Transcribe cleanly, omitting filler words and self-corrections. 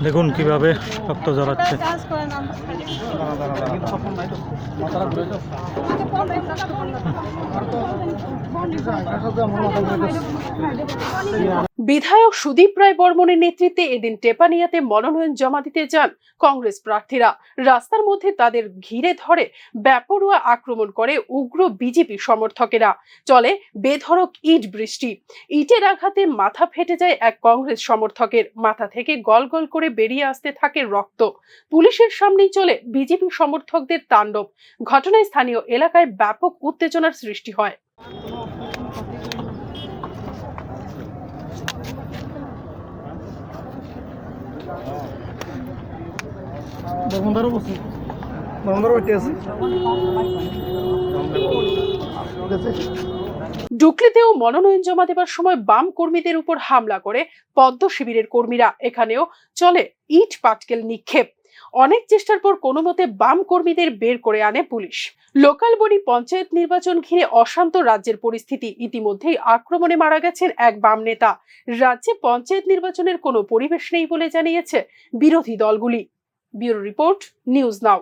দেখুন কিভাবে রক্ত ঝরাচ্ছে। বিধায়ক সুদীপ রায় বর্মনের নেতৃত্বে এদিন টেপানিয়াতে মনোনয়ন জমা দিতে যান কংগ্রেস প্রার্থীরা। রাস্তার মধ্যে তাদের ঘিরে ধরে বেপরোয়া আক্রমণ করে উগ্র বিজেপি সমর্থকেরা। চলে বেধড়ক ইট বৃষ্টি। ইটের আঘাতে মাথা ফেটে যায় এক কংগ্রেস সমর্থকের। মাথা থেকে গল গল করে বেরিয়ে আসতে থাকে রক্ত। পুলিশের সামনেই চলে বিজেপি সমর্থকদের তাণ্ডব। ঘটনায় স্থানীয় এলাকায় ব্যাপক উত্তেজনার সৃষ্টি হয়। ডুকলিতেও মনোনয়ন জমা দেবার সময় বাম কর্মীদের উপর হামলা করে পদ্ম শিবিরের কর্মীরা। এখানেও চলে ইট পাটকেল নিক্ষেপ। অনেক চেষ্টার পর কোনো মতে বাম কর্মীদের বের করে আনে পুলিশ। লোকাল বডি পঞ্চায়েত নির্বাচন ঘিরে অশান্ত রাজ্যের পরিস্থিতি। ইতিমধ্যেই আক্রমণে মারা গেছেন এক বাম নেতা। রাজ্যে পঞ্চায়েত নির্বাচনের কোনো পরিবেশ নেই বলে জানিয়েছে বিরোধী দলগুলি। Bureau report, news now.